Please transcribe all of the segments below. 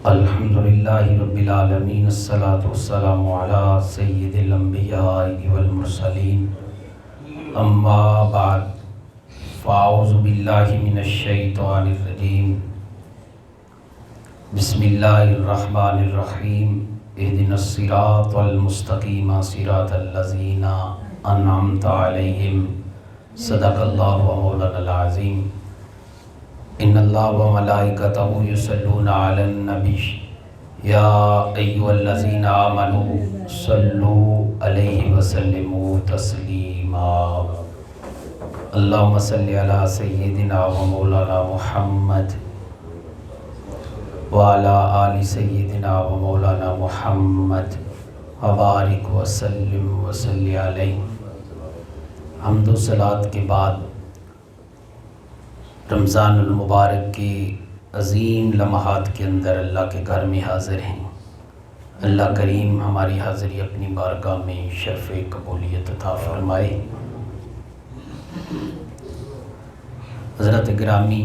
الحمدللہ رب العالمین، الصلاۃ والسلام علی سید الانبیاء والمرسلین، اما بعد، فاعوذ باللہ من الشیطان الرجیم، بسم اللہ الرحمن الرحیم، اہدنا الصراط المستقیم صراط الذین انعمت علیہم، صدق اللہ مولانا العظیم۔ ان اللہ و ملائکتہ یصلون علی النبی یا ایھا الذین آمنوا صلوا علیہ وسلموا تسلیما۔ اللہم صل علی سیدنا و مولانا محمد وعلی آل سیدنا و مولانا محمد وبارک وسلم وصلی علیہ۔ حمد و صلوات کے بعد رمضان المبارک کی عظیم لمحات کے اندر اللہ کے گھر میں حاضر ہیں۔ اللہ کریم ہماری حاضری اپنی بارگاہ میں شرف قبولیت عطا فرمائے۔ حضرت گرامی،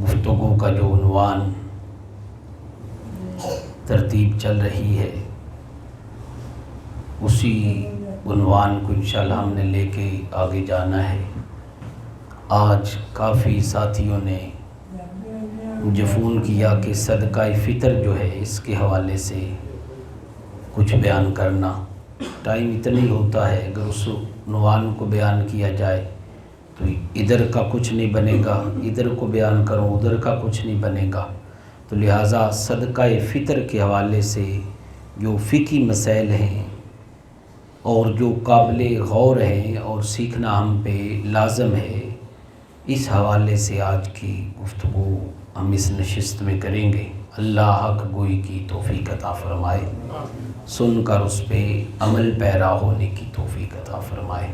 گفتگو کا جو عنوان ترتیب چل رہی ہے، اسی عنوان کو انشاءاللہ ہم نے لے کے آگے جانا ہے۔ آج کافی ساتھیوں نے مجھے فون کیا کہ صدقہ فطر جو ہے اس کے حوالے سے کچھ بیان کرنا۔ ٹائم اتنا ہی ہوتا ہے، اگر اس عنوان کو بیان کیا جائے تو ادھر کا کچھ نہیں بنے گا، ادھر کو بیان کروں ادھر کا کچھ نہیں بنے گا، تو لہٰذا صدقہ فطر کے حوالے سے جو فقہی مسائل ہیں اور جو قابل غور ہیں اور سیکھنا ہم پہ لازم ہے، اس حوالے سے آج کی گفتگو ہم اس نشست میں کریں گے۔ اللہ حق گوئی کی توفیق عطا فرمائے، سن کر اس پہ عمل پیرا ہونے کی توفیق عطا فرمائے۔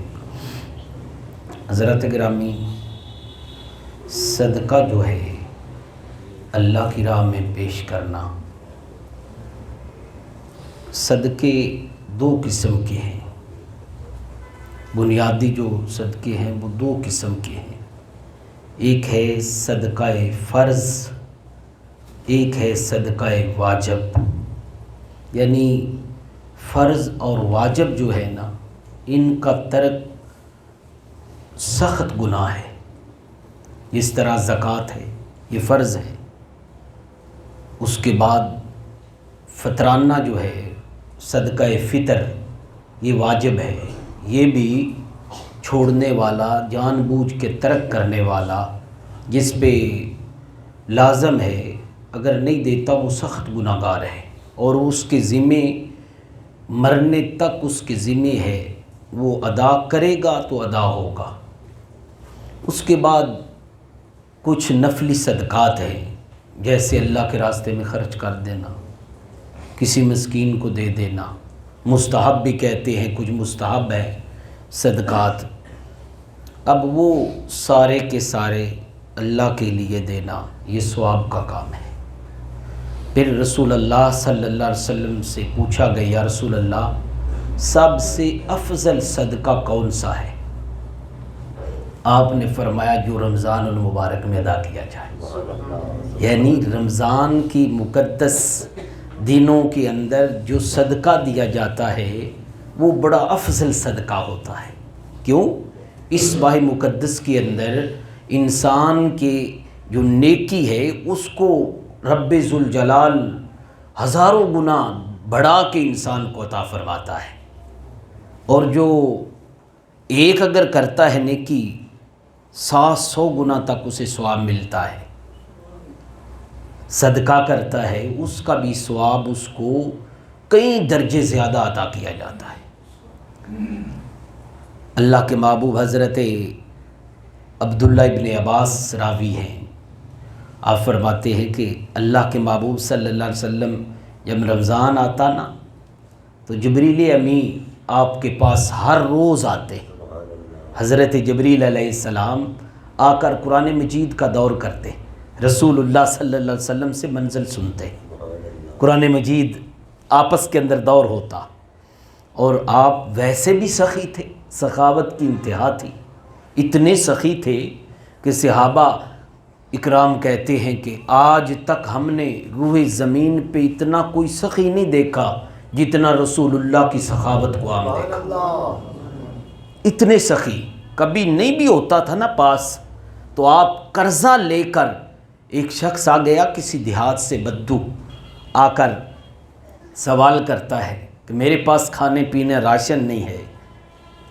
حضرت گرامی، صدقہ جو ہے اللہ کی راہ میں پیش کرنا، صدقے دو قسم کے ہیں۔ بنیادی جو صدقے ہیں وہ دو قسم کے ہیں، ایک ہے صدقہ فرض، ایک ہے صدقہ واجب۔ یعنی فرض اور واجب جو ہے نا، ان کا ترک سخت گناہ ہے۔ جس طرح زکوٰۃ ہے، یہ فرض ہے، اس کے بعد فطرانہ جو ہے صدقہ فطر، یہ واجب ہے۔ یہ بھی چھوڑنے والا، جان بوجھ کے ترک کرنے والا، جس پہ لازم ہے، اگر نہیں دیتا وہ سخت گناہ گار ہے، اور اس کے ذمے مرنے تک اس کے ذمے ہے، وہ ادا کرے گا تو ادا ہوگا۔ اس کے بعد کچھ نفلی صدقات ہیں، جیسے اللہ کے راستے میں خرچ کر دینا، کسی مسکین کو دے دینا، مستحب بھی کہتے ہیں، کچھ مستحب ہے صدقات۔ اب وہ سارے کے سارے اللہ کے لیے دینا، یہ ثواب کا کام ہے۔ پھر رسول اللہ صلی اللہ علیہ وسلم سے پوچھا گیا، یا رسول اللہ، سب سے افضل صدقہ کون سا ہے؟ آپ نے فرمایا جو رمضان المبارک میں ادا کیا جائے۔ یعنی رمضان کی مقدس دنوں کے اندر جو صدقہ دیا جاتا ہے وہ بڑا افضل صدقہ ہوتا ہے۔ کیوں؟ اس ماہ مقدس کے اندر انسان کے جو نیکی ہے اس کو رب ذوالجلال ہزاروں گنا بڑھا کے انسان کو عطا فرماتا ہے، اور جو ایک اگر کرتا ہے نیکی، 700 گنا تک اسے ثواب ملتا ہے۔ صدقہ کرتا ہے، اس کا بھی ثواب اس کو کئی درجے زیادہ عطا کیا جاتا ہے۔ اللہ کے محبوب حضرت عبداللہ ابن عباس راوی ہیں، آپ فرماتے ہیں کہ اللہ کے محبوب صلی اللہ علیہ وسلم جب رمضان آتا نا تو جبریل امین آپ کے پاس ہر روز آتے۔ حضرت جبریل علیہ السلام آ کر قرآن مجید کا دور کرتے، رسول اللہ صلی اللہ علیہ وسلم سے منزل سنتے، قرآن مجید آپس کے اندر دور ہوتا، اور آپ ویسے بھی سخی تھے، سخاوت کی انتہا تھی، اتنے سخی تھے کہ صحابہ اکرام کہتے ہیں کہ آج تک ہم نے روح زمین پہ اتنا کوئی سخی نہیں دیکھا جتنا رسول اللہ کی سخاوت کو عام دیکھا۔ اتنے سخی کبھی نہیں بھی ہوتا تھا نا پاس، تو آپ قرضہ لے کر، ایک شخص آ گیا کسی دیہات سے، بدو آ کر سوال کرتا ہے کہ میرے پاس کھانے پینے راشن نہیں ہے۔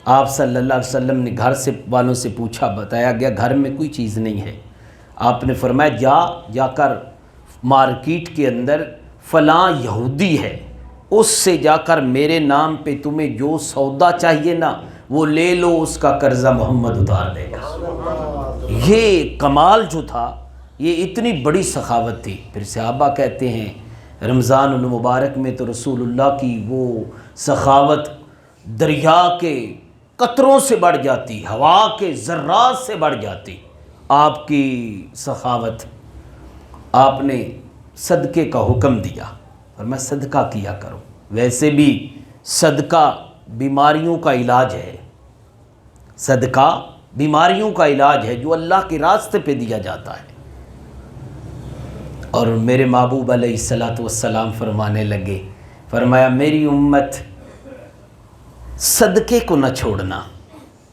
آپ صلی اللہ علیہ وسلم نے گھر سے والوں سے پوچھا، بتایا گیا گھر میں کوئی چیز نہیں ہے۔ آپ نے فرمایا جا کر مارکیٹ کے اندر فلاں یہودی ہے، اس سے جا کر میرے نام پہ تمہیں جو سودا چاہیے نا وہ لے لو، اس کا قرضہ محمد اتار دے گا۔ یہ کمال جو تھا، یہ اتنی بڑی سخاوت تھی۔ پھر صحابہ کہتے ہیں رمضان المبارک میں تو رسول اللہ کی وہ سخاوت دریا کے قطروں سے بڑھ جاتی، ہوا کے ذرات سے بڑھ جاتی۔ آپ کی سخاوت، آپ نے صدقے کا حکم دیا اور میں صدقہ کیا کروں۔ ویسے بھی صدقہ بیماریوں کا علاج ہے، صدقہ بیماریوں کا علاج ہے جو اللہ کے راستے پہ دیا جاتا ہے۔ اور میرے محبوب علیہ السلام فرمانے لگے، فرمایا میری امت صدقے کو نہ چھوڑنا،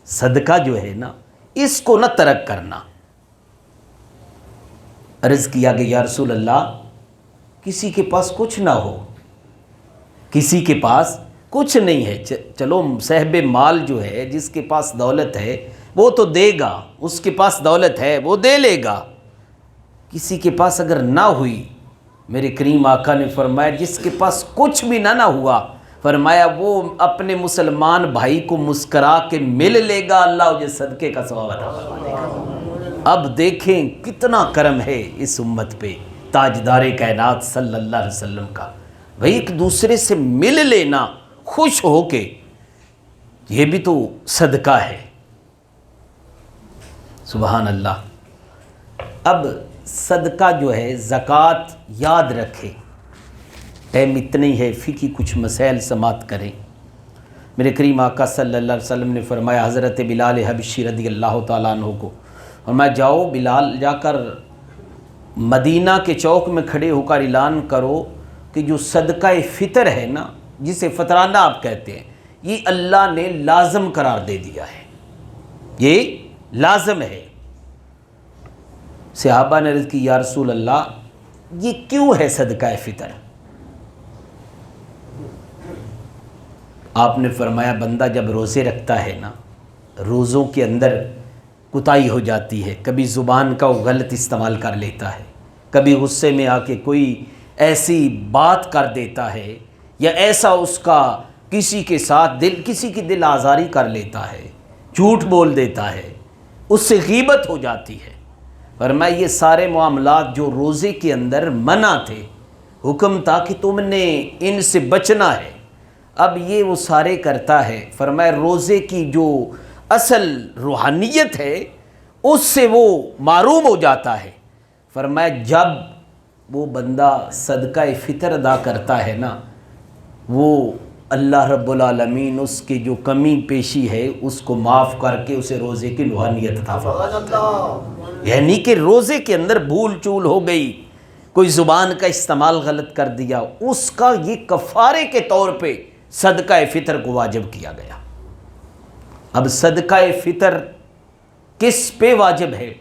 صدقہ جو ہے نا اس کو نہ ترک کرنا۔ عرض کیا کہ یا رسول اللہ کسی کے پاس کچھ نہ ہو، کسی کے پاس کچھ نہیں ہے، چلو صاحب مال جو ہے جس کے پاس دولت ہے وہ تو دے گا، اس کے پاس دولت ہے وہ دے لے گا۔ کسی کے پاس اگر نہ ہوئی، میرے کریم آقا نے فرمایا جس کے پاس کچھ بھی نہ ہوا، فرمایا وہ اپنے مسلمان بھائی کو مسکرا کے مل لے گا، اللہ اسے صدقے کا ثواب عطا فرما دے گا۔ اب دیکھیں کتنا کرم ہے اس امت پہ، تاجدار کائنات صلی اللہ علیہ وسلم کا۔ بھئی ایک دوسرے سے مل لینا خوش ہو کے، یہ بھی تو صدقہ ہے۔ سبحان اللہ۔ اب صدقہ جو ہے، زکوٰۃ یاد رکھے، ٹائم اتنا ہی ہے، فقہی کچھ مسائل سماعت کریں۔ میرے کریم آقا صلی اللہ علیہ وسلم نے فرمایا حضرت بلال حبشی رضی اللہ تعالیٰ عنہ کو، فرمایا جاؤ بلال، جا کر مدینہ کے چوک میں کھڑے ہو کر اعلان کرو کہ جو صدقہ فطر ہے نا، جسے فطرانہ آپ کہتے ہیں، یہ اللہ نے لازم قرار دے دیا ہے، یہ لازم ہے۔ صحابہ نے عرض کی یا رسول اللہ یہ کیوں ہے صدقہ فطر؟ آپ نے فرمایا بندہ جب روزے رکھتا ہے نا، روزوں کے اندر کوتاہی ہو جاتی ہے، کبھی زبان کا وہ غلط استعمال کر لیتا ہے، کبھی غصے میں آ کے کوئی ایسی بات کر دیتا ہے، یا ایسا اس کا کسی کے ساتھ کسی کی دل آزاری کر لیتا ہے، جھوٹ بول دیتا ہے، اس سے غیبت ہو جاتی ہے۔ فرمایا یہ سارے معاملات جو روزے کے اندر منع تھے، حکم تھا کہ تم نے ان سے بچنا ہے، اب یہ وہ سارے کرتا ہے۔ فرمایا روزے کی جو اصل روحانیت ہے اس سے وہ محروم ہو جاتا ہے۔ فرمایا جب وہ بندہ صدقہ فطر ادا کرتا ہے نا، وہ اللہ رب العالمین اس کی جو کمی پیشی ہے اس کو معاف کر کے اسے روزے کی روحانیت عطا فرماتا ہے۔ یعنی کہ روزے کے اندر بھول چول ہو گئی، کوئی زبان کا استعمال غلط کر دیا، اس کا یہ کفارے کے طور پہ صدقہ فطر کو واجب کیا گیا۔ اب صدقہ فطر کس پہ واجب ہے،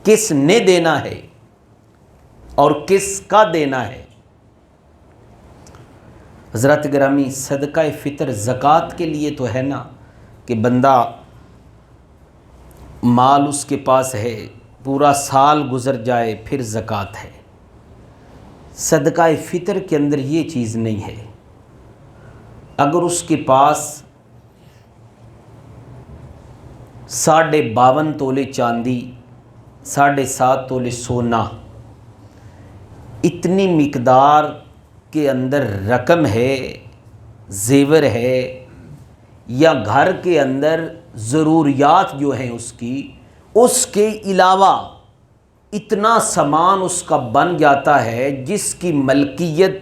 کس نے دینا ہے اور کس کا دینا ہے؟ حضرات گرامی، صدقہ فطر زکوٰۃ کے لیے تو ہے نا کہ بندہ مال اس کے پاس ہے، پورا سال گزر جائے پھر زکوٰۃ ہے۔ صدقہ فطر کے اندر یہ چیز نہیں ہے۔ اگر اس کے پاس 52.5 تولے چاندی، 7.5 تولے سونا، اتنی مقدار کے اندر رقم ہے، زیور ہے، یا گھر کے اندر ضروریات جو ہیں اس کے علاوہ اتنا سامان اس کا بن جاتا ہے جس کی ملکیت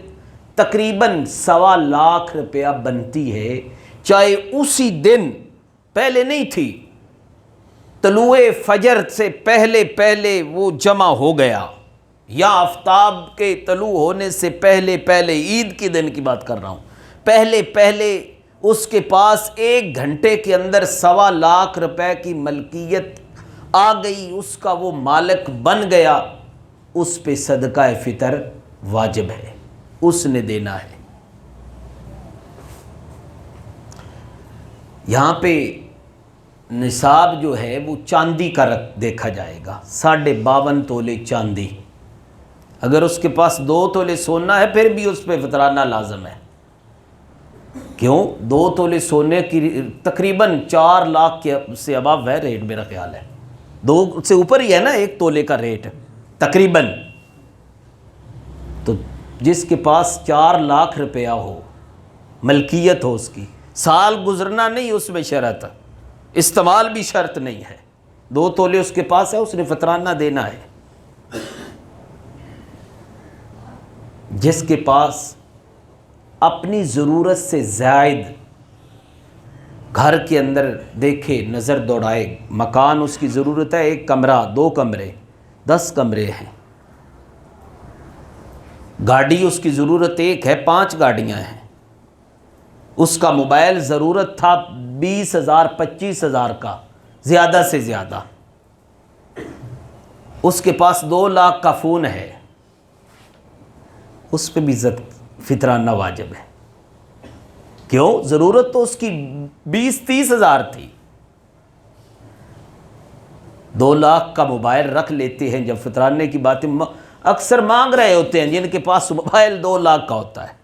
تقریباً 1.25 لاکھ روپیہ بنتی ہے، چاہے اسی دن، پہلے نہیں تھی، طلوع فجر سے پہلے پہلے وہ جمع ہو گیا، یا آفتاب کے طلوع ہونے سے پہلے پہلے، عید کے دن کی بات کر رہا ہوں، پہلے پہلے اس کے پاس 1 گھنٹے کے اندر 1.25 لاکھ روپے کی ملکیت آ گئی، اس کا وہ مالک بن گیا، اس پہ صدقہ فطر واجب ہے، اس نے دینا ہے۔ یہاں پہ نصاب جو ہے وہ چاندی کا دیکھا جائے گا، 52.5 تولے چاندی۔ اگر اس کے پاس 2 تولے سونا ہے پھر بھی اس پہ فطرانہ لازم ہے۔ کیوں؟ 2 تولے سونے کی تقریباً 4 لاکھ سے اباب ہے ریٹ، میرا خیال ہے 2 سے اوپر ہی ہے نا 1 تولے کا ریٹ تقریباً۔ تو جس کے پاس 4 لاکھ روپیہ ہو، ملکیت ہو اس کی، سال گزرنا نہیں اس میں شرط، استعمال بھی شرط نہیں ہے، 2 تولے اس کے پاس ہے، اس نے فطرانہ دینا ہے۔ جس کے پاس اپنی ضرورت سے زائد گھر کے اندر دیکھے، نظر دوڑائے، مکان اس کی ضرورت ہے 1 کمرہ 2 کمرے 10 کمرے ہیں، گاڑی اس کی ضرورت 1 ہے 5 گاڑیاں ہیں، اس کا موبائل ضرورت تھا 20,000 25,000 کا زیادہ سے زیادہ، اس کے پاس 2 لاکھ کا فون ہے، اس پہ بھی فطرانہ واجب ہے۔ کیوں؟ ضرورت تو اس کی 20-30 ہزار تھی، 2 لاکھ کا موبائل رکھ لیتے ہیں۔ جب فطرانے کی باتیں اکثر مانگ رہے ہوتے ہیں جن کے پاس موبائل 2 لاکھ کا ہوتا ہے۔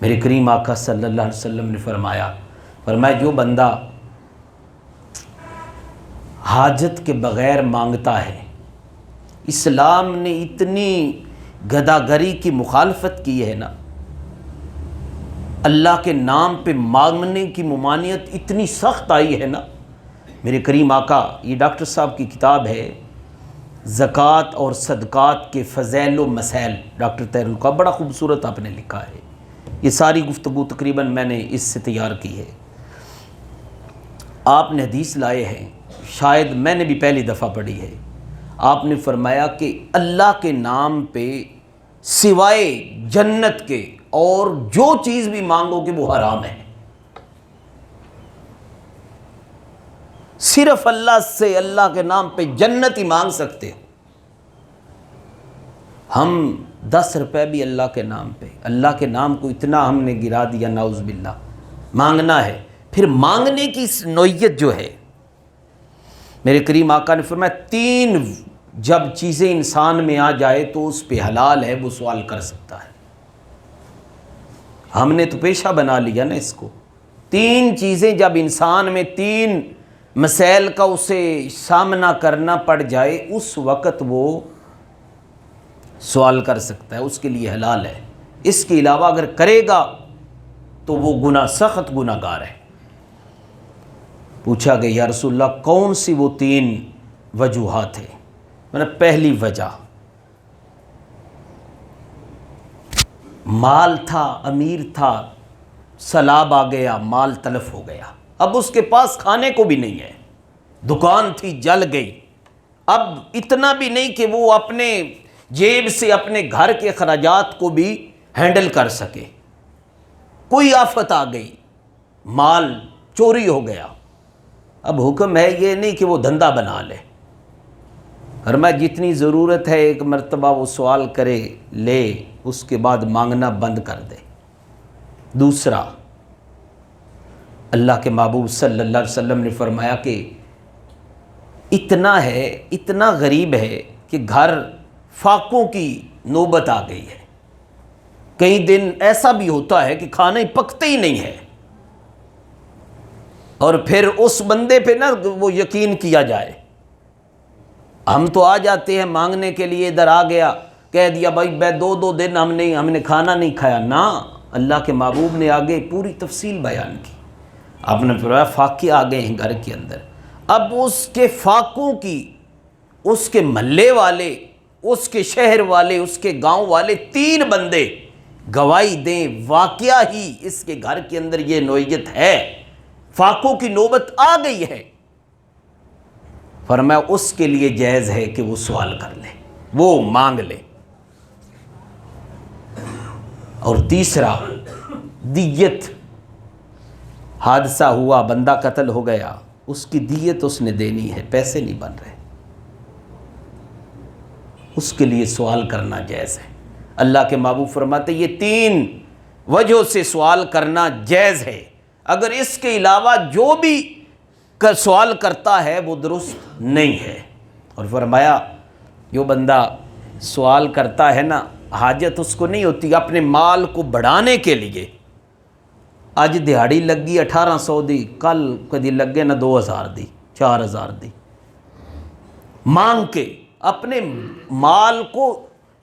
میرے کریم آقا صلی اللہ علیہ وسلم نے فرمایا جو بندہ حاجت کے بغیر مانگتا ہے، اسلام نے اتنی گداگری کی مخالفت کی ہے نا، اللہ کے نام پہ مانگنے کی ممانعت اتنی سخت آئی ہے نا۔ میرے کریم آقا، یہ ڈاکٹر صاحب کی کتاب ہے زکوٰۃ اور صدقات کے فضائل و مسائل، ڈاکٹر طاہر کا بڑا خوبصورت آپ نے لکھا ہے۔ یہ ساری گفتگو تقریباً میں نے اس سے تیار کی ہے۔ آپ نے حدیث لائے ہیں، شاید میں نے بھی پہلی دفعہ پڑھی ہے، آپ نے فرمایا کہ اللہ کے نام پہ سوائے جنت کے اور جو چیز بھی مانگو کہ وہ حرام ہے۔ صرف اللہ سے، اللہ کے نام پہ جنت ہی مانگ سکتے ہو۔ ہم 10 روپے بھی اللہ کے نام پہ، اللہ کے نام کو اتنا ہم نے گرا دیا، نعوذ باللہ، مانگنا ہے۔ پھر مانگنے کی نوعیت جو ہے، میرے کریم آقا نے فرمایا 3 جب چیزیں انسان میں آ جائے تو اس پہ حلال ہے، وہ سوال کر سکتا ہے۔ ہم نے تو پیشہ بنا لیا نا اس کو۔ 3 چیزیں جب انسان میں 3 مسائل کا اسے سامنا کرنا پڑ جائے، اس وقت وہ سوال کر سکتا ہے، اس کے لیے حلال ہے۔ اس کے علاوہ اگر کرے گا تو وہ سخت گناہ گار ہے۔ پوچھا گیا یا رسول اللہ کون سی وہ 3 وجوہات ہیں؟ پہلی وجہ، مال تھا، امیر تھا، سیلاب آ گیا، مال تلف ہو گیا، اب اس کے پاس کھانے کو بھی نہیں ہے، دکان تھی جل گئی، اب اتنا بھی نہیں کہ وہ اپنے جیب سے اپنے گھر کے اخراجات کو بھی ہینڈل کر سکے، کوئی آفت آ گئی، مال چوری ہو گیا، اب حکم ہے یہ نہیں کہ وہ دھندا بنا لے، فرمایا جتنی ضرورت ہے 1 مرتبہ وہ سوال کرے لے، اس کے بعد مانگنا بند کر دے۔ دوسرا، اللہ کے محبوب صلی اللہ علیہ وسلم نے فرمایا کہ اتنا ہے، اتنا غریب ہے کہ گھر فاقوں کی نوبت آ گئی ہے، کئی دن ایسا بھی ہوتا ہے کہ کھانا پکتے ہی نہیں ہے، اور پھر اس بندے پہ نا وہ یقین کیا جائے۔ ہم تو آ جاتے ہیں مانگنے کے لیے، ادھر آ گیا کہہ دیا بھائی 2 دن ہم نے کھانا نہیں کھایا، نہ، اللہ کے محبوب نے آگے پوری تفصیل بیان کی۔ آپ نے فرمایا فاقے آ گئے ہیں گھر کے اندر، اب اس کے فاقوں کی، اس کے محلے والے، اس کے شہر والے، اس کے گاؤں والے 3 بندے گواہی دیں واقعہ ہی اس کے گھر کے اندر یہ نوعیت ہے، فاقوں کی نوبت آ گئی ہے، فرمایا اس کے لیے جائز ہے کہ وہ سوال کر لے، وہ مانگ لے۔ اور تیسرا، دیت، حادثہ ہوا، بندہ قتل ہو گیا، اس کی دیت اس نے دینی ہے، پیسے نہیں بن رہے، اس کے لیے سوال کرنا جائز ہے۔ اللہ کے محبوب فرماتے یہ 3 وجہوں سے سوال کرنا جائز ہے، اگر اس کے علاوہ جو بھی سوال کرتا ہے وہ درست نہیں ہے۔ اور فرمایا جو بندہ سوال کرتا ہے نا، حاجت اس کو نہیں ہوتی اپنے مال کو بڑھانے کے لیے، اج دیہڑی لگی 1800 دی، کل کدی لگے نہ 2000 دی، 4000 دی، مانگ کے اپنے مال کو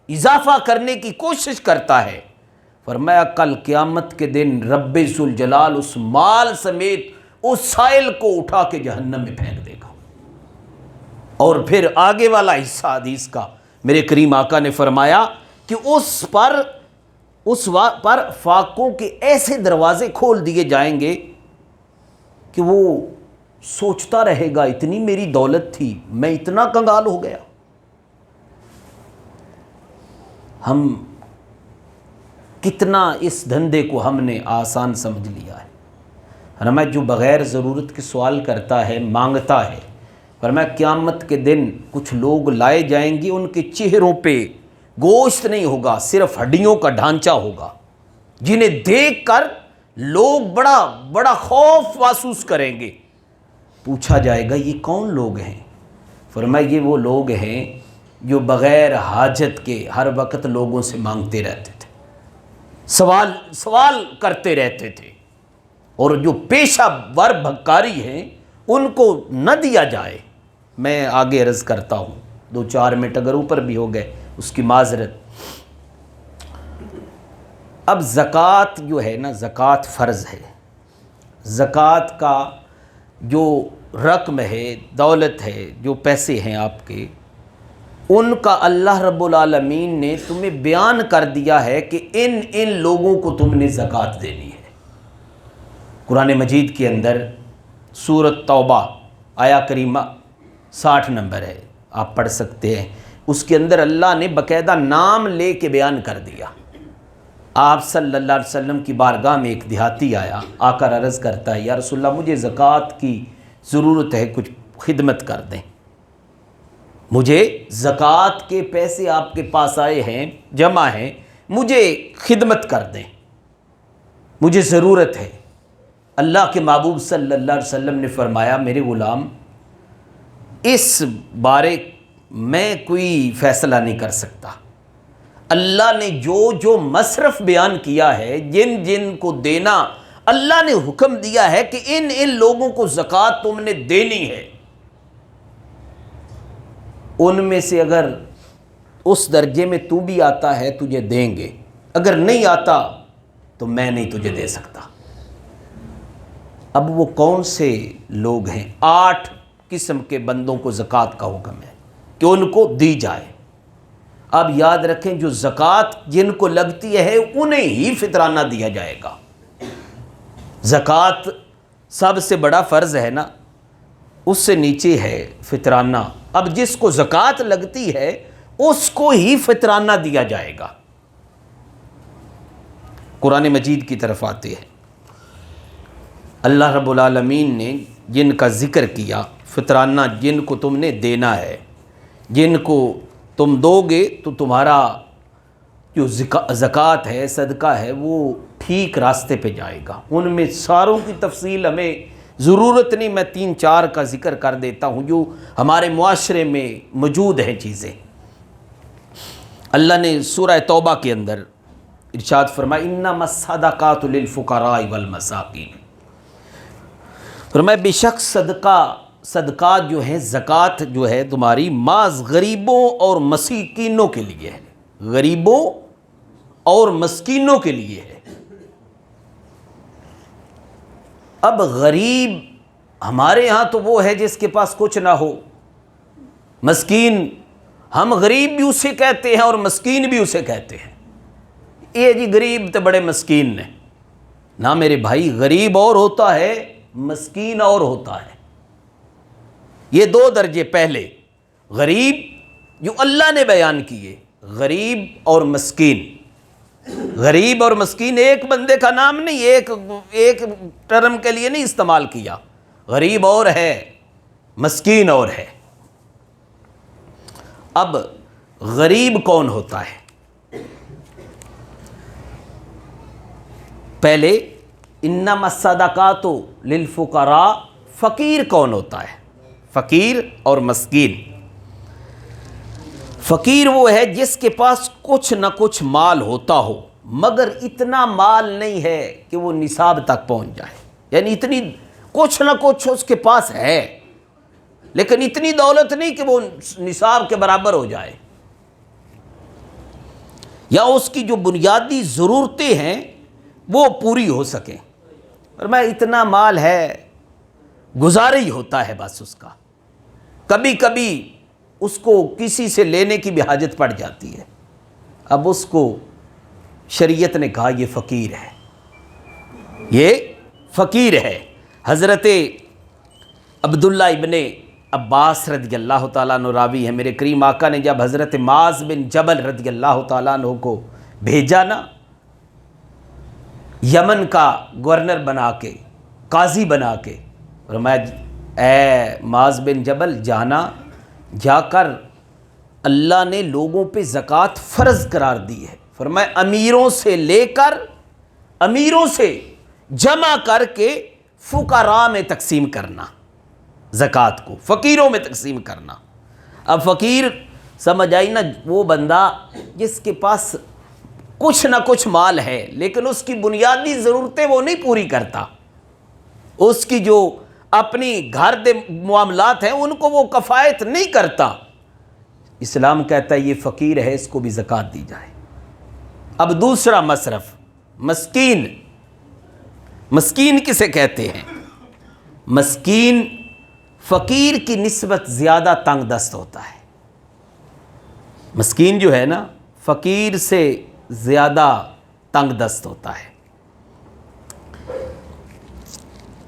اضافہ کرنے کی کوشش کرتا ہے۔ فرمایا کل قیامت کے دن رب ذوالجلال اس مال سمیت اس سائل کو اٹھا کے جہنم میں پھینک دے گا۔ اور پھر آگے والا حصہ حدیث کا میرے کریم آقا نے فرمایا کہ اس پر فاقوں کے ایسے دروازے کھول دیے جائیں گے کہ وہ سوچتا رہے گا اتنی میری دولت تھی، میں اتنا کنگال ہو گیا۔ ہم کتنا اس دھندے کو ہم نے آسان سمجھ لیا ہے۔ فرمایا جو بغیر ضرورت کے سوال کرتا ہے، مانگتا ہے، فرمایا قیامت کے دن کچھ لوگ لائے جائیں گے، ان کے چہروں پہ گوشت نہیں ہوگا، صرف ہڈیوں کا ڈھانچہ ہوگا، جنہیں دیکھ کر لوگ بڑا خوف محسوس کریں گے۔ پوچھا جائے گا یہ کون لوگ ہیں؟ فرمایا یہ وہ لوگ ہیں جو بغیر حاجت کے ہر وقت لوگوں سے مانگتے رہتے تھے، سوال کرتے رہتے تھے، اور جو پیشہ ور بھکاری ہیں ان کو نہ دیا جائے۔ میں آگے عرض کرتا ہوں، 2-4 منٹ اگر اوپر بھی ہو گئے اس کی معذرت۔ اب زکوٰۃ جو ہے نا، زکوٰۃ فرض ہے، زکوٰۃ کا جو رقم ہے، دولت ہے، جو پیسے ہیں آپ کے، ان کا اللہ رب العالمین نے تمہیں بیان کر دیا ہے کہ ان لوگوں کو تم نے زکوٰۃ دینی ہے۔ قرآن مجید کے اندر سورۃ توبہ آیا کریمہ 60 نمبر ہے، آپ پڑھ سکتے ہیں، اس کے اندر اللہ نے باقاعدہ نام لے کے بیان کر دیا۔ آپ صلی اللہ علیہ وسلم کی بارگاہ میں ایک دیہاتی آیا، آ کر عرض کرتا ہے یا رسول اللہ مجھے زکوٰۃ کی ضرورت ہے، کچھ خدمت کر دیں، مجھے زکوٰۃ کے پیسے آپ کے پاس آئے ہیں، جمع ہیں، مجھے خدمت کر دیں، مجھے ضرورت ہے۔ اللہ کے محبوب صلی اللہ علیہ وسلم نے فرمایا میرے غلام اس بارے میں کوئی فیصلہ نہیں کر سکتا، اللہ نے جو مصرف بیان کیا ہے، جن کو دینا اللہ نے حکم دیا ہے کہ ان لوگوں کو زکوٰۃ تم نے دینی ہے، ان میں سے اگر اس درجے میں تو بھی آتا ہے تجھے دیں گے، اگر نہیں آتا تو میں نہیں تجھے دے سکتا۔ اب وہ کون سے لوگ ہیں؟ 8 قسم کے بندوں کو زکوٰۃ کا حکم ہے کہ ان کو دی جائے۔ اب یاد رکھیں جو زکوٰۃ جن کو لگتی ہے انہیں ہی فطرانہ دیا جائے گا۔ زکوٰۃ سب سے بڑا فرض ہے نا، اس سے نیچے ہے فطرانہ۔ اب جس کو زکوٰۃ لگتی ہے اس کو ہی فطرانہ دیا جائے گا۔ قرآن مجید کی طرف آتے ہیں، اللہ رب العالمین نے جن کا ذکر کیا، فطرانہ جن کو تم نے دینا ہے، جن کو تم دو گے تو تمہارا جو زکوٰۃ ہے، صدقہ ہے، وہ ٹھیک راستے پہ جائے گا۔ ان میں ساروں کی تفصیل ہمیں ضرورت نہیں، میں 3-4 کا ذکر کر دیتا ہوں جو ہمارے معاشرے میں موجود ہیں چیزیں۔ اللہ نے سورہ توبہ کے اندر ارشاد فرمایا انما الصدقات للفقراء والمساکین، فرمایا بے شک صدقات جو ہیں، زکوٰۃ جو ہے تمہاری محض غریبوں اور مسکینوں کے لیے ہے، غریبوں اور مسکینوں کے لیے ہے۔ اب غریب ہمارے ہاں تو وہ ہے جس کے پاس کچھ نہ ہو، مسکین ہم غریب بھی اسے کہتے ہیں اور مسکین بھی اسے کہتے ہیں، یہ جی غریب تو بڑے مسکین نے، نہ میرے بھائی، غریب اور ہوتا ہے، مسکین اور ہوتا ہے۔ یہ دو درجے پہلے غریب جو اللہ نے بیان کیے، غریب اور مسکین۔ غریب اور مسکین ایک بندے کا نام نہیں، ایک ٹرم کے لیے نہیں استعمال کیا۔ غریب اور ہے، مسکین اور ہے۔ اب غریب کون ہوتا ہے؟ پہلے انما الصدقات للفقراء، فقیر کون ہوتا ہے؟ فقیر اور مسکین۔ فقیر وہ ہے جس کے پاس کچھ نہ کچھ مال ہوتا ہو، مگر اتنا مال نہیں ہے کہ وہ نصاب تک پہنچ جائے، یعنی اتنی کچھ نہ کچھ اس کے پاس ہے لیکن اتنی دولت نہیں کہ وہ نصاب کے برابر ہو جائے، یا اس کی جو بنیادی ضرورتیں ہیں وہ پوری ہو سکیں۔ اور میں اتنا مال ہے، گزارا ہی ہوتا ہے بس اس کا، کبھی کبھی اس کو کسی سے لینے کی بھی حاجت پڑ جاتی ہے۔ اب اس کو شریعت نے کہا یہ فقیر ہے، یہ فقیر ہے۔ حضرت عبداللہ ابن عباس رضی اللہ تعالیٰ عنہ راوی ہے، میرے کریم آقا نے جب حضرت معاذ بن جبل رضی اللہ تعالیٰ عنہ کو بھیجا نا، یمن کا گورنر بنا کے، قاضی بنا کے، فرمایا اے معاذ بن جبل جانا، جا کر اللہ نے لوگوں پہ زکوٰۃ فرض قرار دی ہے، فرمایا امیروں سے لے کر، امیروں سے جمع کر کے فقراء میں تقسیم کرنا، زکوٰۃ کو فقیروں میں تقسیم کرنا۔ اب فقیر سمجھ آئی نا، وہ بندہ جس کے پاس کچھ نہ کچھ مال ہے لیکن اس کی بنیادی ضرورتیں وہ نہیں پوری کرتا، اس کی جو اپنی گھر دے معاملات ہیں ان کو وہ کفایت نہیں کرتا۔ اسلام کہتا ہے یہ فقیر ہے، اس کو بھی زکوٰۃ دی جائے۔ اب دوسرا مصرف مسکین۔ مسکین کسے کہتے ہیں؟ مسکین فقیر کی نسبت زیادہ تنگ دست ہوتا ہے۔ مسکین جو ہے نا فقیر سے زیادہ تنگ دست ہوتا ہے۔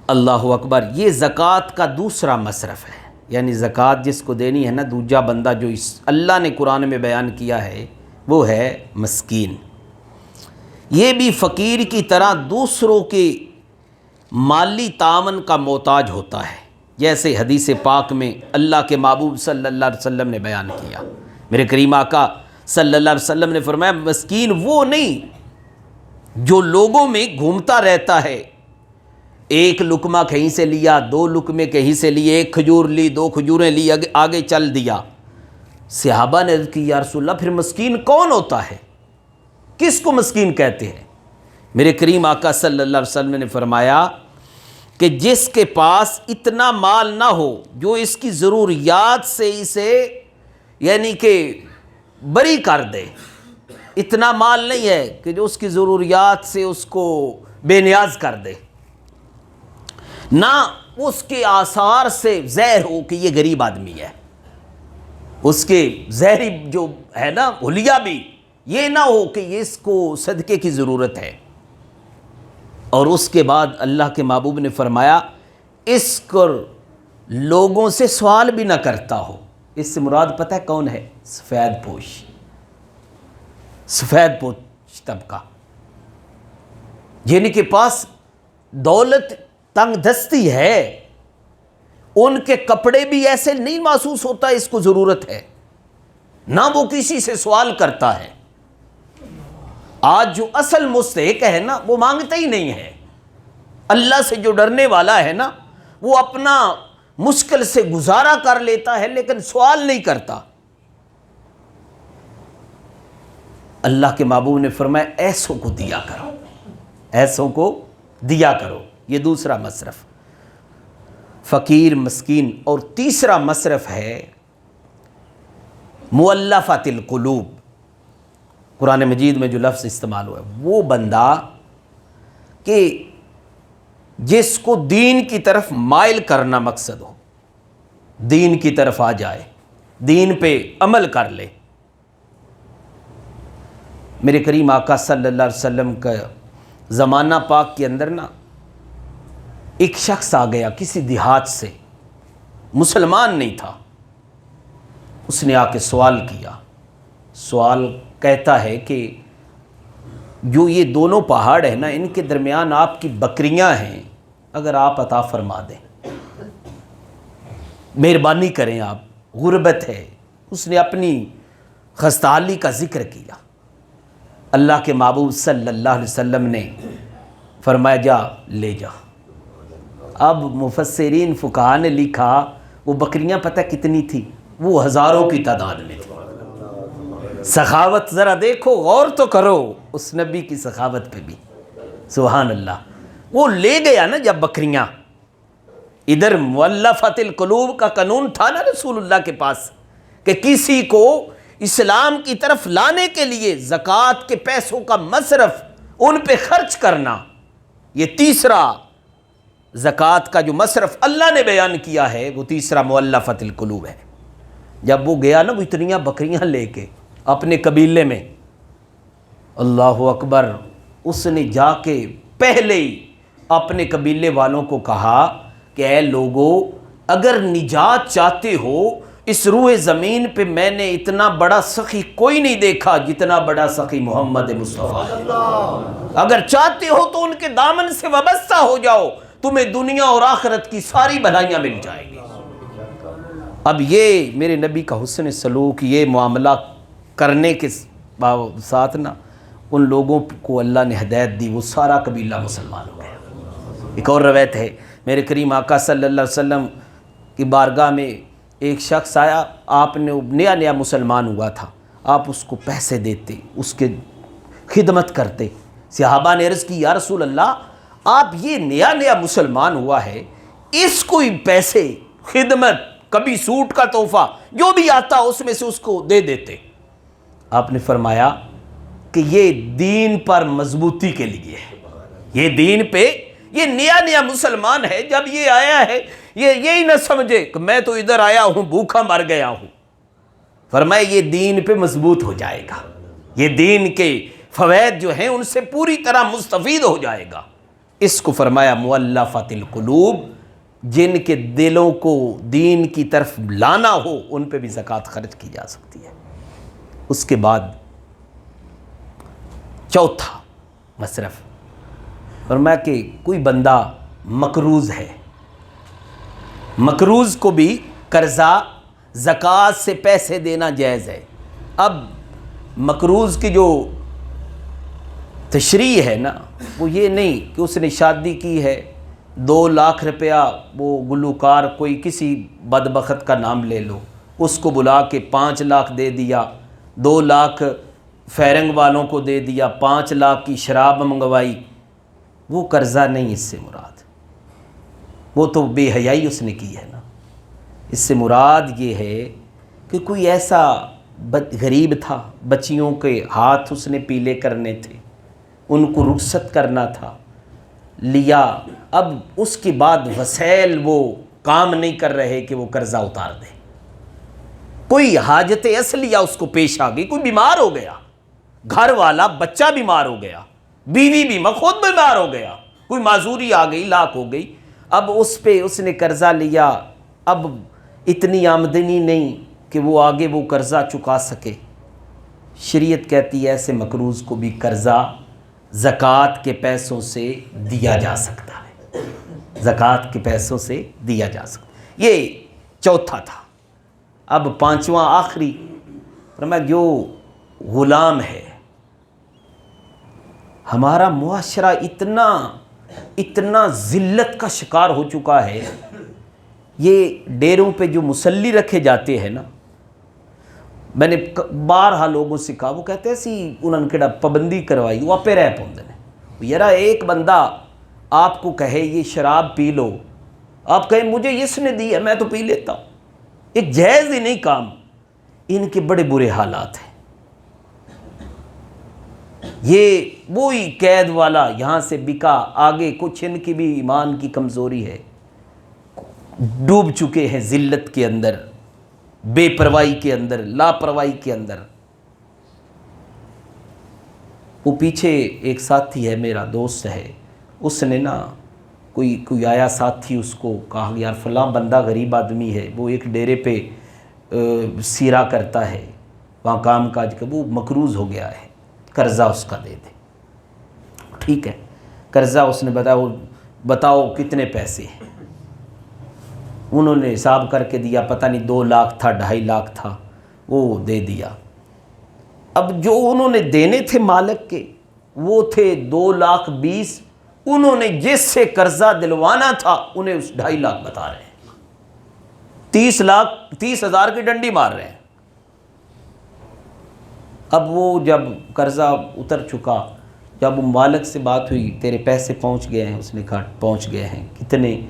اللہ اکبر۔ یہ زکوٰۃ کا دوسرا مصرف ہے، یعنی زکوٰۃ جس کو دینی ہے نا، دوجا بندہ جو اللہ نے قرآن میں بیان کیا ہے وہ ہے مسکین۔ یہ بھی فقیر کی طرح دوسروں کے مالی تعاون کا محتاج ہوتا ہے، جیسے حدیث پاک میں اللہ کے محبوب صلی اللہ علیہ وسلم نے بیان کیا۔ میرے کریم آقا صلی اللہ علیہ وسلم نے فرمایا مسکین وہ نہیں جو لوگوں میں گھومتا رہتا ہے، ایک لقمہ کہیں سے لیا، دو لقمے کہیں سے لیے، ایک کھجور لی، دو کھجوریں لی، آگے چل دیا۔ صحابہ نے عرض کی یا رسول اللہ پھر مسکین کون ہوتا ہے؟ کس کو مسکین کہتے ہیں؟ میرے کریم آقا صلی اللہ علیہ وسلم نے فرمایا کہ جس کے پاس اتنا مال نہ ہو جو اس کی ضروریات سے اسے یعنی کہ بری کر دے، اتنا مال نہیں ہے کہ جو اس کی ضروریات سے اس کو بے نیاز کر دے، نہ اس کے آثار سے زہر ہو کہ یہ غریب آدمی ہے، اس کے زہری جو ہے نا حلیہ بھی یہ نہ ہو کہ یہ اس کو صدقے کی ضرورت ہے۔ اور اس کے بعد اللہ کے محبوب نے فرمایا اس کو لوگوں سے سوال بھی نہ کرتا ہو۔ اس سے مراد پتہ ہے کون ہے؟ سفید پوش، سفید پوش طبقہ، جن کے پاس دولت تنگ دستی ہے، ان کے کپڑے بھی ایسے نہیں محسوس ہوتا اس کو ضرورت ہے، نہ وہ کسی سے سوال کرتا ہے۔ آج جو اصل مستحق ہے نا وہ مانگتا ہی نہیں ہے، اللہ سے جو ڈرنے والا ہے نا وہ اپنا مشکل سے گزارا کر لیتا ہے لیکن سوال نہیں کرتا۔ اللہ کے محبوب نے فرمایا ایسوں کو دیا کرو، ایسوں کو دیا کرو۔ یہ دوسرا مصرف فقیر مسکین۔ اور تیسرا مصرف ہے مؤلفۃ القلوب۔ قرآن مجید میں جو لفظ استعمال ہوا ہے وہ بندہ کہ جس کو دین کی طرف مائل کرنا مقصد ہو، دین کی طرف آ جائے، دین پہ عمل کر لے۔ میرے کریم آقا صلی اللہ علیہ وسلم کا زمانہ پاک کے اندر نا ایک شخص آ گیا کسی دیہات سے، مسلمان نہیں تھا، اس نے آ کے سوال کیا۔ سوال کہتا ہے کہ جو یہ دونوں پہاڑ ہیں نا، ان کے درمیان آپ کی بکریاں ہیں، اگر آپ عطا فرما دیں، مہربانی کریں، آپ، غربت ہے۔ اس نے اپنی خستحالی کا ذکر کیا۔ اللہ کے محبوب صلی اللہ علیہ وسلم نے فرمایا جا لے جا۔ اب مفسرین فقہا نے لکھا وہ بکریاں پتہ کتنی تھی؟ وہ ہزاروں کی تعداد میں تھی۔ سخاوت ذرا دیکھو، غور تو کرو اس نبی کی سخاوت پہ بھی، سبحان اللہ۔ وہ لے گیا نا جب بکریاں، ادھر مؤلفۃ القلوب کا قانون تھا نا رسول اللہ کے پاس کہ کسی کو اسلام کی طرف لانے کے لیے زکوٰۃ کے پیسوں کا مصرف ان پہ خرچ کرنا، یہ تیسرا زکوٰۃ کا جو مصرف اللہ نے بیان کیا ہے وہ تیسرا مؤلفۃ القلوب ہے۔ جب وہ گیا نا وہ اتنیاں بکریاں لے کے اپنے قبیلے میں، اللہ اکبر، اس نے جا کے پہلے ہی اپنے قبیلے والوں کو کہا کہ اے لوگو، اگر نجات چاہتے ہو، اس روئے زمین پہ میں نے اتنا بڑا سخی کوئی نہیں دیکھا جتنا بڑا سخی محمد مصطفیٰ ہے۔ اگر چاہتے ہو تو ان کے دامن سے وابستہ ہو جاؤ، تمہیں دنیا اور آخرت کی ساری بھلائیاں مل جائیں گی۔ اب یہ میرے نبی کا حسن سلوک، یہ معاملہ کرنے کے ساتھ نا ان لوگوں کو اللہ نے ہدایت دی، وہ سارا قبیلہ مسلمان ہو گیا۔ ایک اور روایت ہے، میرے کریم آقا صلی اللہ علیہ وسلم کی بارگاہ میں ایک شخص آیا، آپ نے نیا نیا مسلمان ہوا تھا، آپ اس کو پیسے دیتے، اس کے خدمت کرتے۔ صحابہ نے عرض کی یا رسول اللہ، آپ یہ نیا نیا مسلمان ہوا ہے، اس کو پیسے، خدمت، کبھی سوٹ کا تحفہ، جو بھی آتا اس میں سے اس کو دے دیتے۔ آپ نے فرمایا کہ یہ دین پر مضبوطی کے لیے ہے، یہ دین پہ، یہ نیا نیا مسلمان ہے، جب یہ آیا ہے یہی نہ سمجھے کہ میں تو ادھر آیا ہوں بھوکا مر گیا ہوں۔ فرمایا یہ دین پہ مضبوط ہو جائے گا، یہ دین کے فوائد جو ہیں ان سے پوری طرح مستفید ہو جائے گا۔ اس کو فرمایا مؤلفۃ القلوب، جن کے دلوں کو دین کی طرف لانا ہو ان پہ بھی زکوٰۃ خرچ کی جا سکتی ہے۔ اس کے بعد چوتھا مصرف، فرمایا کہ کوئی بندہ مقروض ہے، مقروض کو بھی قرضہ زکوٰۃ سے پیسے دینا جائز ہے۔ اب مقروض کی جو تشریح ہے نا وہ یہ نہیں کہ اس نے شادی کی ہے، 2 لاکھ روپیہ وہ گلوکار کوئی کسی بدبخت کا نام لے لو، اس کو بلا کے 5 لاکھ دے دیا، 2 لاکھ فیرنگ والوں کو دے دیا، 5 لاکھ کی شراب منگوائی، وہ قرضہ نہیں اس سے مراد، وہ تو بے حیائی اس نے کی ہے نا۔ اس سے مراد یہ ہے کہ کوئی ایسا غریب تھا، بچیوں کے ہاتھ اس نے پیلے کرنے تھے، ان کو رخصت کرنا تھا، لیا، اب اس کے بعد وسائل وہ کام نہیں کر رہے کہ وہ قرضہ اتار دے، کوئی حاجت اصلیہ اس کو پیش آ گئی، کوئی بیمار ہو گیا، گھر والا بچہ بیمار ہو گیا، بیوی بھی خود بیمار ہو گیا، کوئی معذوری آ گئی، لاک ہو گئی، اب اس پہ اس نے قرضہ لیا، اب اتنی آمدنی نہیں کہ وہ آگے وہ قرضہ چکا سکے۔ شریعت کہتی ہے ایسے مقروض کو بھی قرضہ زکوٰۃ کے پیسوں سے دیا جا سکتا ہے، زکوٰۃ کے پیسوں سے دیا جا سکتا ہے۔ یہ چوتھا تھا۔ اب 5واں آخری، فرمایا جو غلام ہے، ہمارا معاشرہ اتنا ذلت کا شکار ہو چکا ہے، یہ ڈیروں پہ جو مسلی رکھے جاتے ہیں نا، میں نے بارہا لوگوں سے کہا، وہ کہتے ہیں سی انہوں نے کہڑا پابندی کروائی، وہ پہ رہ پوندے نے، یارا ایک بندہ آپ کو کہے یہ شراب پی لو، آپ کہیں مجھے اس نے دی ہے میں تو پی لیتا ہوں، ایک جائز ہی نہیں کام۔ ان کے بڑے برے حالات ہیں، یہ وہی قید والا یہاں سے بکا، آگے کچھ ان کی بھی ایمان کی کمزوری ہے، ڈوب چکے ہیں ذلت کے اندر، بے پرواہی کے اندر، لاپرواہی کے اندر۔ وہ پیچھے ایک ساتھی ہے میرا، دوست ہے، اس نے نا کوئی آیا ساتھی، اس کو کہا یار فلاں بندہ غریب آدمی ہے، وہ ایک ڈیرے پہ سیرا کرتا ہے، وہاں کام کاج کا، وہ مقروض ہو گیا ہے، قرضہ اس کا دے دے۔ ٹھیک ہے، قرضہ اس نے بتاؤ کتنے پیسے ہیں؟ انہوں نے حساب کر کے دیا، پتہ نہیں 2 لاکھ تھا 2.5 لاکھ تھا، وہ دے دیا۔ اب جو انہوں نے دینے تھے مالک کے وہ تھے 2,20,000، انہوں نے جس سے قرضہ دلوانا تھا انہیں اس 2.5 لاکھ بتا رہے ہیں، 30,000 کی ڈنڈی مار رہے ہیں۔ اب وہ جب قرضہ اتر چکا، جب مالک سے بات ہوئی تیرے پیسے پہنچ گئے ہیں، اس نے کہا پہنچ گئے ہیں۔ کتنے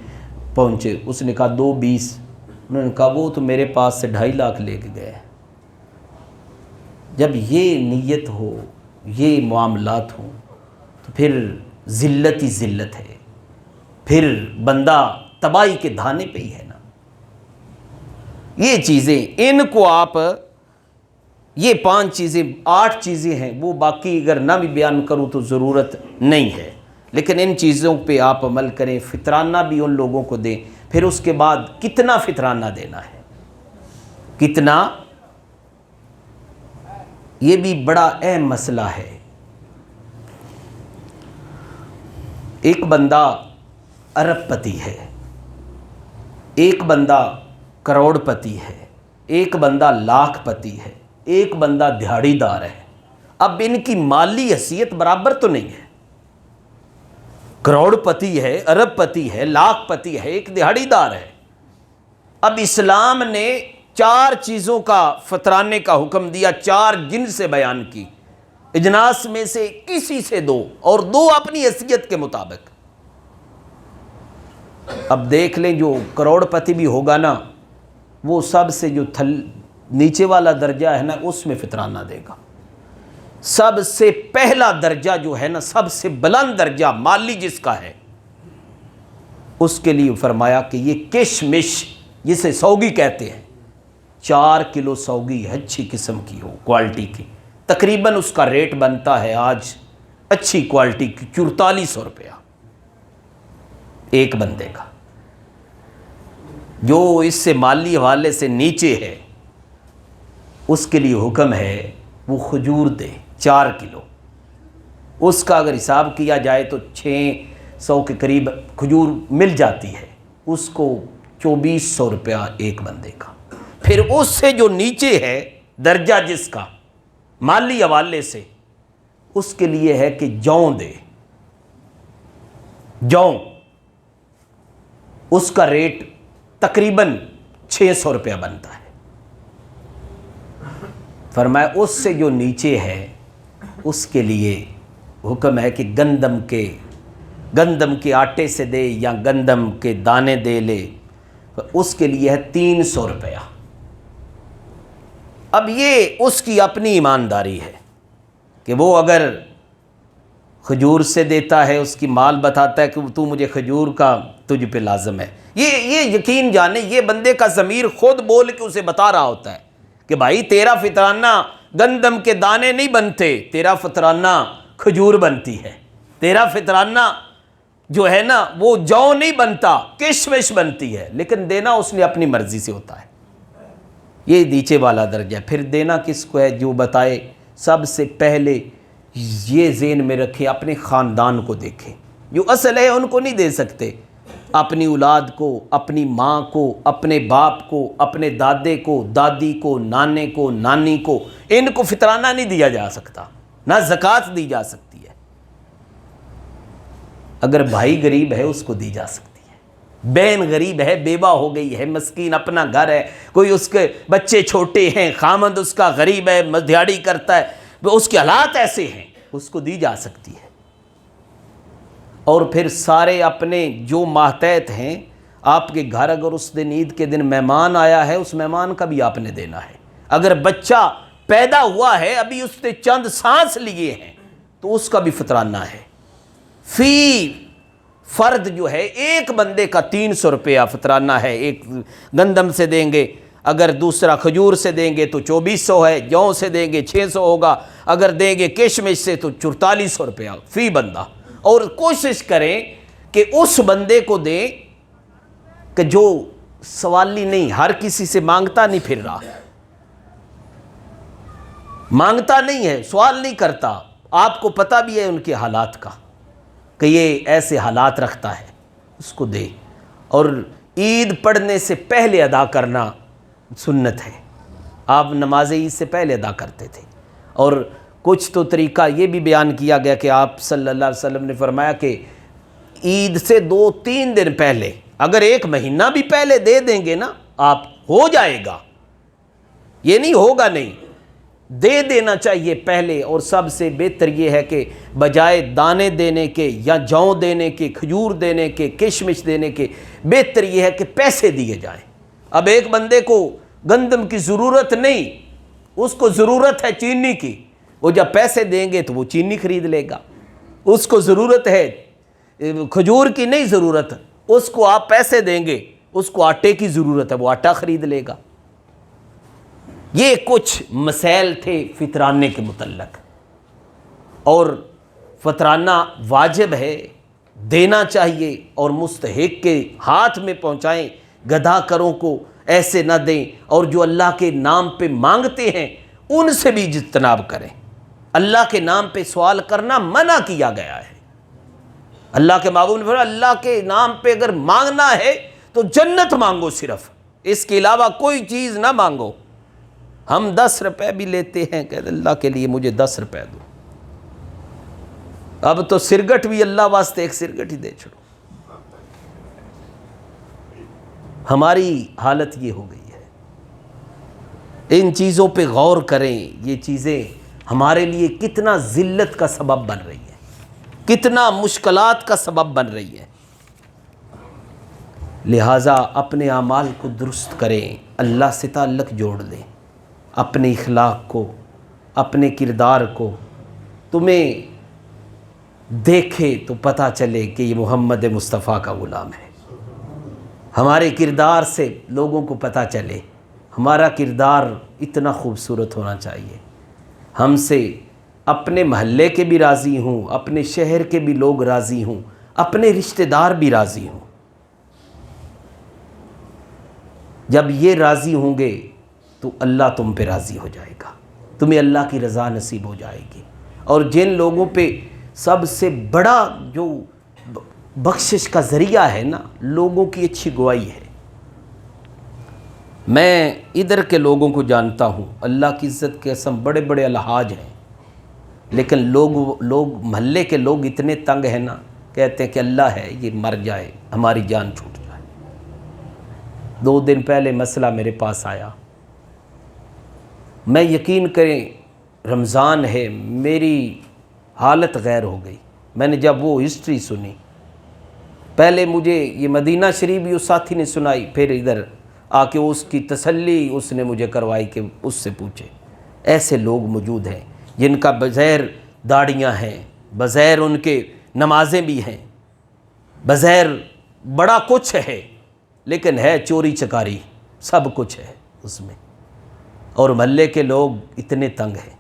پہنچے؟ اس نے کہا 2,20,000۔ انہوں نے کہا وہ تو میرے پاس سے 2.5 لاکھ لے کے گئے۔ جب یہ نیت ہو، یہ معاملات ہوں، تو پھر ذلت ہی ذلت ہے، پھر بندہ تباہی کے دھانے پہ ہی ہے نا۔ یہ چیزیں، ان کو آپ، یہ 5 چیزیں 8 چیزیں ہیں، وہ باقی اگر نہ بھی بیان کروں تو ضرورت نہیں ہے، لیکن ان چیزوں پہ آپ عمل کریں، فطرانہ بھی ان لوگوں کو دیں۔ پھر اس کے بعد کتنا فطرانہ دینا ہے، کتنا، یہ بھی بڑا اہم مسئلہ ہے۔ ایک بندہ ارب پتی ہے، ایک بندہ کروڑ پتی ہے، ایک بندہ لاکھ پتی ہے، ایک بندہ دہاڑی دار ہے۔ اب ان کی مالی حیثیت برابر تو نہیں ہے، کروڑ پتی ہے، ارب پتی ہے، لاکھ پتی ہے، ایک دہاڑی دار ہے۔ اب اسلام نے 4 چیزوں کا فطرانے کا حکم دیا، 4 جن سے بیان کی، اجناس میں سے کسی سے دو، اور 2 اپنی حیثیت کے مطابق۔ اب دیکھ لیں جو کروڑ پتی بھی ہوگا نا، وہ سب سے جو نیچے والا درجہ ہے نا، اس میں فطرانہ دے گا۔ سب سے پہلا درجہ جو ہے نا، سب سے بلند درجہ مالی جس کا ہے، اس کے لیے فرمایا کہ یہ کشمش، جسے سوگی کہتے ہیں، 4 کلو سوگی اچھی قسم کی ہو، کوالٹی کی، تقریباً اس کا ریٹ بنتا ہے آج اچھی کوالٹی کی 4400 روپیہ ایک بندے کا۔ جو اس سے مالی حوالے سے نیچے ہے، اس کے لیے حکم ہے وہ کھجور دے 4 کلو۔ اس کا اگر حساب کیا جائے تو 600 کے قریب کھجور مل جاتی ہے، اس کو 2400 روپیہ ایک بندے کا۔ پھر اس سے جو نیچے ہے درجہ جس کا مالی حوالے سے، اس کے لیے ہے کہ جوں دے، جوں، اس کا ریٹ تقریباً 600 روپیہ بنتا ہے۔ فرمایا اس سے جو نیچے ہے اس کے لیے حکم ہے کہ گندم کے آٹے سے دے یا گندم کے دانے دے لے، اس کے لیے ہے 300 روپیہ۔ اب یہ اس کی اپنی ایمانداری ہے کہ وہ اگر کھجور سے دیتا ہے، اس کی مال بتاتا ہے کہ تو مجھے کھجور کا تجھ پہ لازم ہے، یہ یقین جانے، یہ بندے کا ضمیر خود بول کے اسے بتا رہا ہوتا ہے کہ بھائی تیرا فطرانہ گندم کے دانے نہیں بنتے، تیرا فطرانہ کھجور بنتی ہے، تیرا فطرانہ جو ہے نا وہ جو نہیں بنتا، کشمش بنتی ہے، لیکن دینا اس نے اپنی مرضی سے ہوتا ہے۔ یہ نیچے والا درجہ ہے۔ پھر دینا کس کو ہے؟ جو بتائے سب سے پہلے یہ ذہن میں رکھیں، اپنے خاندان کو دیکھیں، جو اصل ہے ان کو نہیں دے سکتے، اپنی اولاد کو، اپنی ماں کو، اپنے باپ کو، اپنے دادے کو، دادی کو، نانے کو، نانی کو، ان کو فطرانہ نہیں دیا جا سکتا، نہ زکوٰۃ دی جا سکتی ہے۔ اگر بھائی غریب ہے اس کو دی جا سکتی ہے، بہن غریب ہے، بیوہ ہو گئی ہے، مسکین، اپنا گھر ہے، کوئی اس کے بچے چھوٹے ہیں، خامند اس کا غریب ہے، مزدیاڑی کرتا ہے، اس کے حالات ایسے ہیں، اس کو دی جا سکتی ہے۔ اور پھر سارے اپنے جو ماتحت ہیں، آپ کے گھر اگر اس دن عید کے دن مہمان آیا ہے، اس مہمان کا بھی آپ نے دینا ہے۔ اگر بچہ پیدا ہوا ہے، ابھی اس نے چند سانس لیے ہیں، تو اس کا بھی فطرانہ ہے۔ فی فرد جو ہے ایک بندے کا 300 روپیہ فطرانہ ہے، ایک گندم سے دیں گے، اگر دوسرا کھجور سے دیں گے تو 2400 ہے، جوں سے دیں گے 600 ہوگا، اگر دیں گے کشمش سے تو 4400 روپیہ فی بندہ۔ اور کوشش کریں کہ اس بندے کو دیں کہ جو سوالی نہیں، ہر کسی سے مانگتا نہیں پھر رہا، مانگتا نہیں ہے، سوال نہیں کرتا، آپ کو پتہ بھی ہے ان کے حالات کا کہ یہ ایسے حالات رکھتا ہے، اس کو دے۔ اور عید پڑھنے سے پہلے ادا کرنا سنت ہے، آپ نماز عید سے پہلے ادا کرتے تھے۔ اور کچھ تو طریقہ یہ بھی بیان کیا گیا کہ آپ صلی اللہ علیہ وسلم نے فرمایا کہ عید سے 2-3 دن پہلے، اگر 1 مہینہ بھی پہلے دے دیں گے نا آپ، ہو جائے گا، یہ نہیں ہوگا نہیں، دے دینا چاہیے پہلے۔ اور سب سے بہتر یہ ہے کہ بجائے دانے دینے کے یا جوں دینے کے، کھجور دینے کے، کشمش دینے کے، بہتر یہ ہے کہ پیسے دیے جائیں۔ اب ایک بندے کو گندم کی ضرورت نہیں، اس کو ضرورت ہے چینی کی، وہ جب پیسے دیں گے تو وہ چینی خرید لے گا۔ اس کو ضرورت ہے کھجور کی نہیں ضرورت، اس کو آپ پیسے دیں گے، اس کو آٹے کی ضرورت ہے، وہ آٹا خرید لے گا۔ یہ کچھ مسائل تھے فطرانے کے متعلق، اور فطرانہ واجب ہے، دینا چاہیے، اور مستحق کے ہاتھ میں پہنچائیں، گدھا کروں کو ایسے نہ دیں، اور جو اللہ کے نام پہ مانگتے ہیں ان سے بھی اجتناب کریں۔ اللہ کے نام پہ سوال کرنا منع کیا گیا ہے۔ اللہ کے محبوب نے فرمایا اللہ کے نام پہ اگر مانگنا ہے تو جنت مانگو، صرف اس کے علاوہ کوئی چیز نہ مانگو۔ ہم 10 روپے بھی لیتے ہیں کہ اللہ کے لیے مجھے 10 روپے دو، اب تو سرگٹ بھی اللہ واسطے 1 سرگٹ ہی دے چھوڑو۔ ہماری حالت یہ ہو گئی ہے۔ ان چیزوں پہ غور کریں، یہ چیزیں ہمارے لیے کتنا ذلت کا سبب بن رہی ہے، کتنا مشکلات کا سبب بن رہی ہے۔ لہٰذا اپنے اعمال کو درست کریں، اللہ سے تعلق جوڑ لیں، اپنے اخلاق کو، اپنے کردار کو۔ تمہیں دیکھے تو پتہ چلے کہ یہ محمد مصطفیٰ کا غلام ہے۔ ہمارے کردار سے لوگوں کو پتہ چلے، ہمارا کردار اتنا خوبصورت ہونا چاہیے، ہم سے اپنے محلے کے بھی راضی ہوں، اپنے شہر کے بھی لوگ راضی ہوں، اپنے رشتہ دار بھی راضی ہوں۔ جب یہ راضی ہوں گے تو اللہ تم پہ راضی ہو جائے گا، تمہیں اللہ کی رضا نصیب ہو جائے گی۔ اور جن لوگوں پہ سب سے بڑا جو بخشش کا ذریعہ ہے نا، لوگوں کی اچھی گواہی ہے۔ میں ادھر کے لوگوں کو جانتا ہوں، اللہ کی عزت کے قسم بڑے بڑے الحاج ہیں، لیکن لوگ محلے کے لوگ اتنے تنگ ہیں نا، کہتے ہیں کہ اللہ ہے یہ مر جائے، ہماری جان چھوٹ جائے۔ 2 دن پہلے مسئلہ میرے پاس آیا، میں یقین کریں رمضان ہے، میری حالت غیر ہو گئی۔ میں نے جب وہ ہسٹری سنی، پہلے مجھے یہ مدینہ شریف بھی اس ساتھی نے سنائی، پھر ادھر آ کے اس کی تسلی اس نے مجھے کروائی کہ اس سے پوچھے۔ ایسے لوگ موجود ہیں جن کا بظاہر داڑیاں ہیں، بظاہر ان کے نمازیں بھی ہیں، بظاہر بڑا کچھ ہے، لیکن ہے چوری چکاری، سب کچھ ہے اس میں، اور محلے کے لوگ اتنے تنگ ہیں۔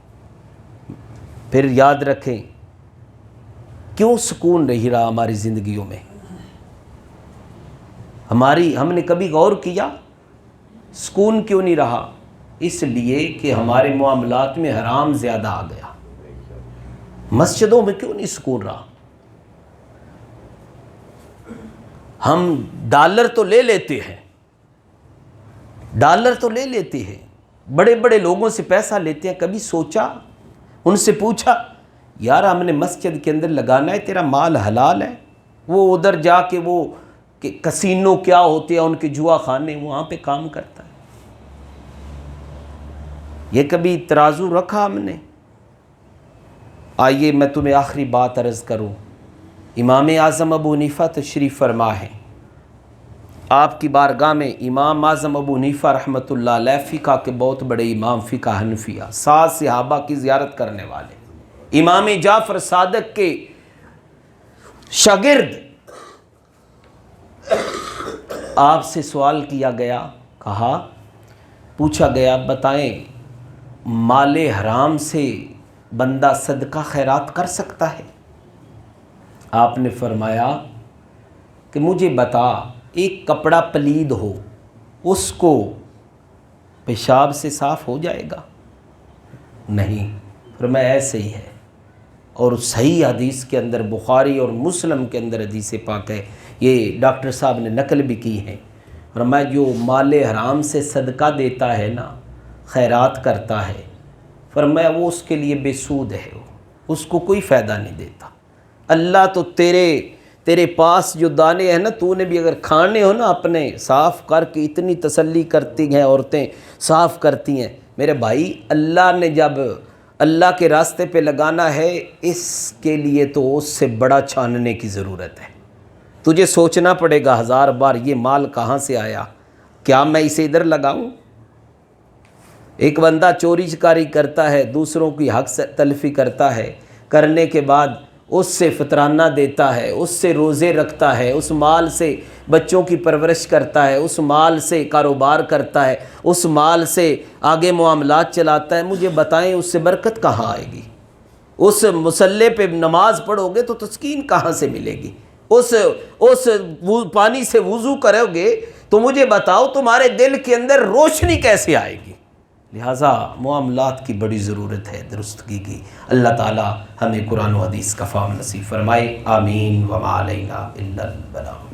پھر یاد رکھیں کیوں سکون نہیں رہا ہماری زندگیوں میں؟ ہم نے کبھی غور کیا سکون کیوں نہیں رہا؟ اس لیے کہ ہمارے معاملات میں حرام زیادہ آ گیا۔ مسجدوں میں کیوں نہیں سکون رہا؟ ہم ڈالر تو لے لیتے ہیں، ڈالر تو لے لیتے ہیں، بڑے بڑے لوگوں سے پیسہ لیتے ہیں، کبھی سوچا، ان سے پوچھا یار ہم نے مسجد کے اندر لگانا ہے، تیرا مال حلال ہے؟ وہ ادھر جا کے وہ کسینو کیا ہوتے ہیں ان کے جوا خانے، وہاں پہ کام کرتا ہے۔ یہ کبھی ترازو رکھا ہم نے؟ آئیے میں تمہیں آخری بات عرض کروں۔ امام اعظم ابو حنیفہ تشریف فرما ہے، آپ کی بارگاہ میں امام اعظم ابو حنیفہ رحمۃ اللہ علیہ فقہ کے بہت بڑے امام، فقہ حنفیہ، 7 صحابہ کی زیارت کرنے والے، امام جعفر صادق کے شاگرد۔ آپ سے سوال کیا گیا، پوچھا گیا بتائیں مال حرام سے بندہ صدقہ خیرات کر سکتا ہے؟ آپ نے فرمایا کہ مجھے بتا ایک کپڑا پلید ہو اس کو پیشاب سے صاف ہو جائے گا؟ نہیں، فرمایا ایسے ہی ہے۔ اور صحیح حدیث کے اندر، بخاری اور مسلم کے اندر حدیث پاک ہے، یہ ڈاکٹر صاحب نے نقل بھی کی ہے، فرمایا جو مال حرام سے صدقہ دیتا ہے نا، خیرات کرتا ہے، فرمایا وہ اس کے لیے بے سود ہے، اس کو کوئی فائدہ نہیں دیتا۔ اللہ تو تیرے پاس جو دانے ہیں نا، تو نے بھی اگر کھانے ہو نا اپنے صاف کر کے، اتنی تسلی کرتی ہیں عورتیں، صاف کرتی ہیں میرے بھائی، اللہ نے جب اللہ کے راستے پہ لگانا ہے، اس کے لیے تو اس سے بڑا چھاننے کی ضرورت ہے۔ تجھے سوچنا پڑے گا 1000 بار، یہ مال کہاں سے آیا، کیا میں اسے ادھر لگاؤں؟ ایک بندہ چوری چکاری کرتا ہے، دوسروں کی حق سے تلفی کرتا ہے، کرنے کے بعد اس سے فطرانہ دیتا ہے، اس سے روزے رکھتا ہے، اس مال سے بچوں کی پرورش کرتا ہے، اس مال سے کاروبار کرتا ہے، اس مال سے آگے معاملات چلاتا ہے، مجھے بتائیں اس سے برکت کہاں آئے گی؟ اس مصلے پہ نماز پڑھو گے تو تسکین کہاں سے ملے گی؟ اس پانی سے وضو کرو گے تو مجھے بتاؤ تمہارے دل کے اندر روشنی کیسے آئے گی؟ لہٰذا معاملات کی بڑی ضرورت ہے درستگی کی۔ اللہ تعالی ہمیں قرآن و حدیث کا فہم نصیب فرمائے، آمین۔ وما علینا الا البلاغ۔